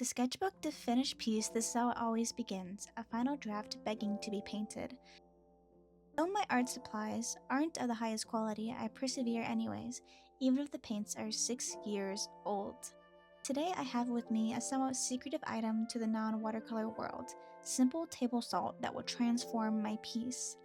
To sketchbook the finished piece, this is how it always begins, a final draft begging to be painted. Though my art supplies aren't of the highest quality, I persevere anyways, even if the paints are 6 years old. Today I have with me a somewhat secretive item to the non-watercolor world, simple table salt that will transform my piece.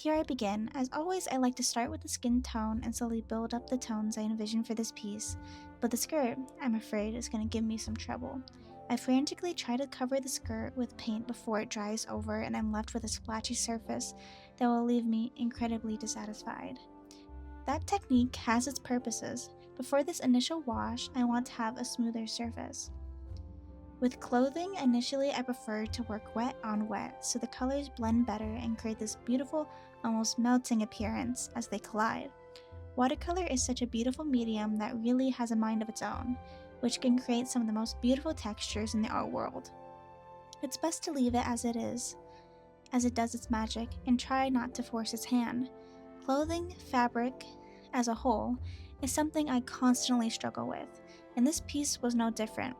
Here I begin. As always, I like to start with the skin tone and slowly build up the tones I envision for this piece, but the skirt, I'm afraid, is going to give me some trouble. I frantically try to cover the skirt with paint before it dries over and I'm left with a splashy surface that will leave me incredibly dissatisfied. That technique has its purposes, but for this initial wash, I want to have a smoother surface. With clothing, initially I prefer to work wet on wet so the colors blend better and create this beautiful, almost melting appearance as they collide. Watercolor is such a beautiful medium that really has a mind of its own, which can create some of the most beautiful textures in the art world. It's best to leave it as it is, as it does its magic, and try not to force its hand. Clothing, fabric, as a whole, is something I constantly struggle with, and this piece was no different.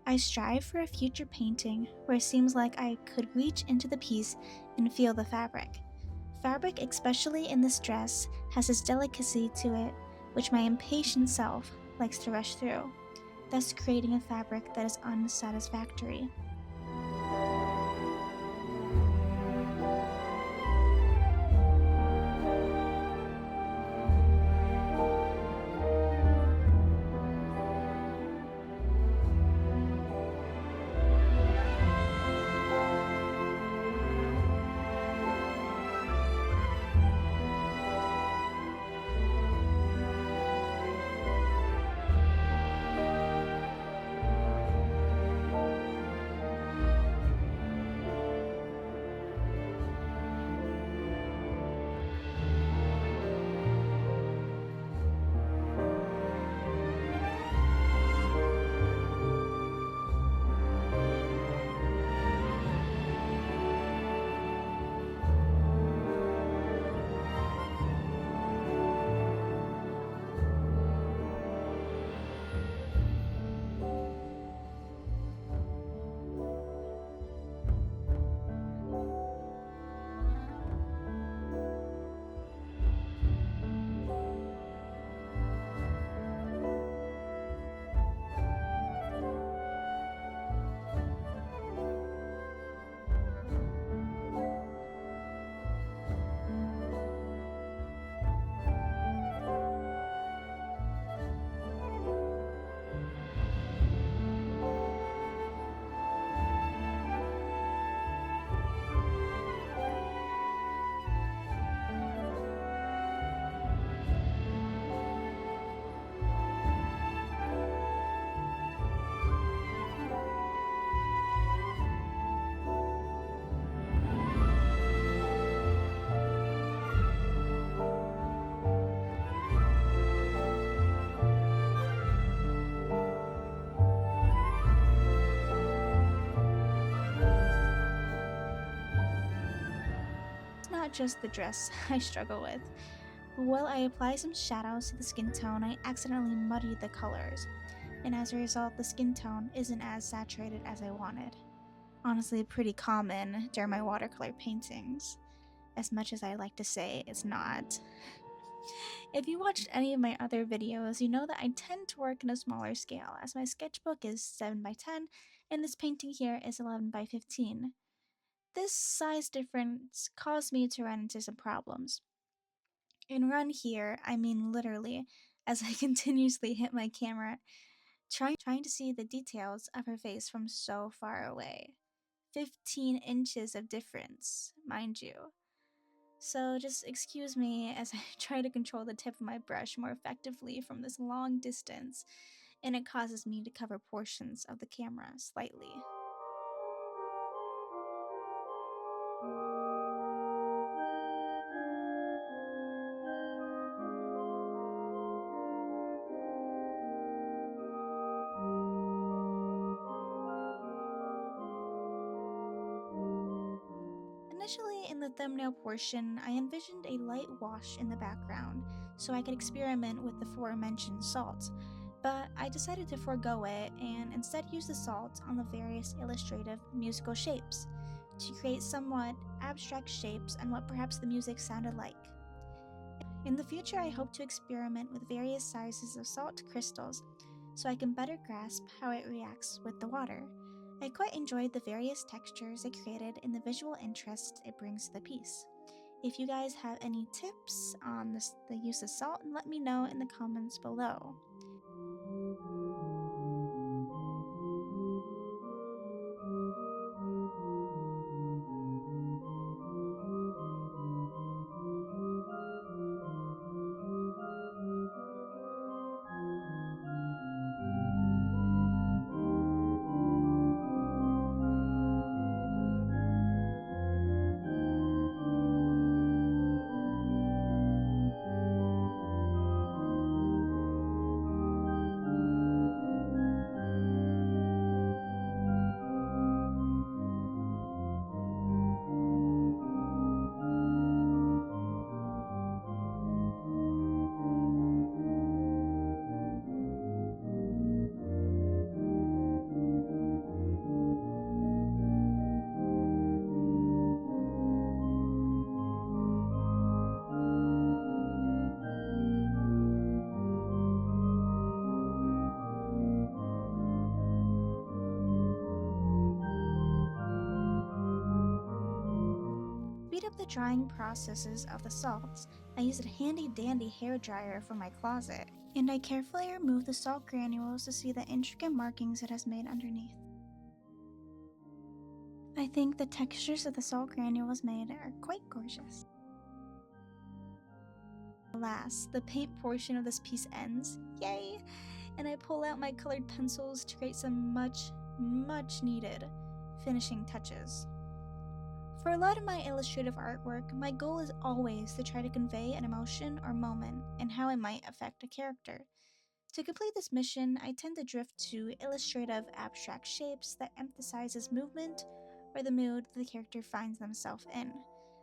I strive for a future painting where it seems like I could reach into the piece and feel the fabric. Fabric, especially in this dress, has this delicacy to it which my impatient self likes to rush through, thus creating a fabric that is unsatisfactory. It's not just the dress I struggle with. While I apply some shadows to the skin tone, I accidentally muddy the colors, and as a result, the skin tone isn't as saturated as I wanted. Honestly, pretty common during my watercolor paintings, as much as I like to say it's not. If you watched any of my other videos, you know that I tend to work in a smaller scale, as my sketchbook is 7 by 10 and this painting here is 11 by 15. This size difference caused me to run into some problems. And run here, I mean literally, as I continuously hit my camera, trying to see the details of her face from so far away. 15 inches of difference, mind you. So just excuse me as I try to control the tip of my brush more effectively from this long distance, and it causes me to cover portions of the camera slightly. Initially, in the thumbnail portion, I envisioned a light wash in the background so I could experiment with the aforementioned salt, but I decided to forego it and instead use the salt on the various illustrative musical shapes to create somewhat abstract shapes and what perhaps the music sounded like. In the future, I hope to experiment with various sizes of salt crystals so I can better grasp how it reacts with the water. I quite enjoyed the various textures it created and the visual interest it brings to the piece. If you guys have any tips on the use of salt, let me know in the comments below. To speed up the drying processes of the salts, I used a handy dandy hair dryer from my closet, and I carefully removed the salt granules to see the intricate markings it has made underneath. I think the textures of the salt granules made are quite gorgeous. Alas, the paint portion of this piece ends, yay, and I pull out my colored pencils to create some much needed finishing touches. For a lot of my illustrative artwork, my goal is always to try to convey an emotion or moment and how it might affect a character. To complete this mission, I tend to drift to illustrative abstract shapes that emphasizes movement or the mood the character finds themselves in.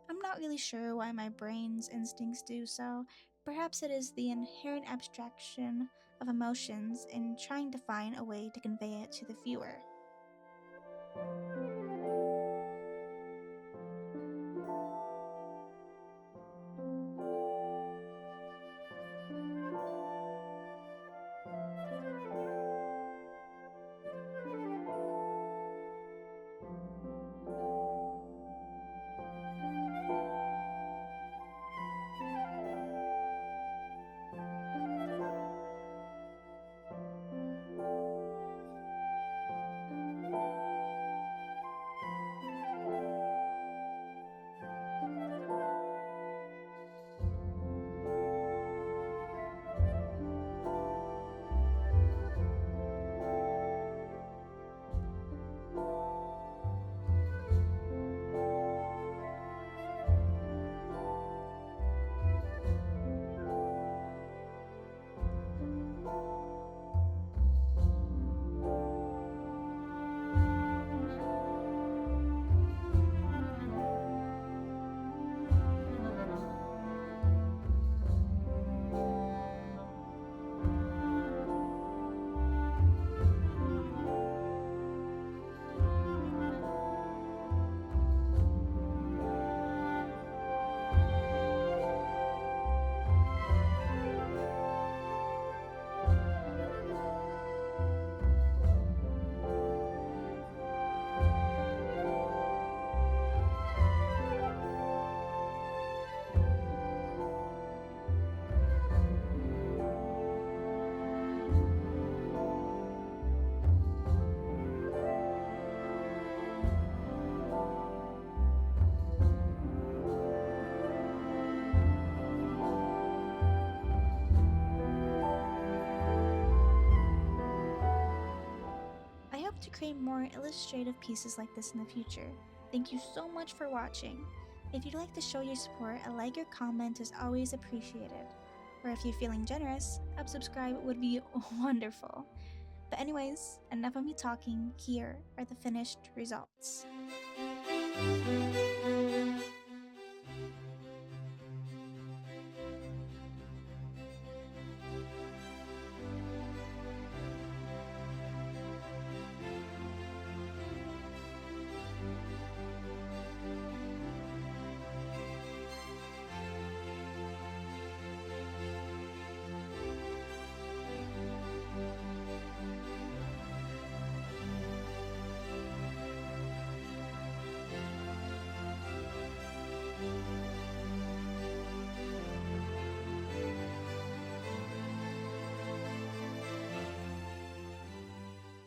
I'm not really sure why my brain's instincts do so. Perhaps it is the inherent abstraction of emotions in trying to find a way to convey it to the viewer. hope to create more illustrative pieces like this in the future. Thank you so much for watching. If you'd like to show your support, a like or comment is always appreciated. Or if you're feeling generous, a subscribe would be wonderful. But anyways, enough of me talking, here are the finished results.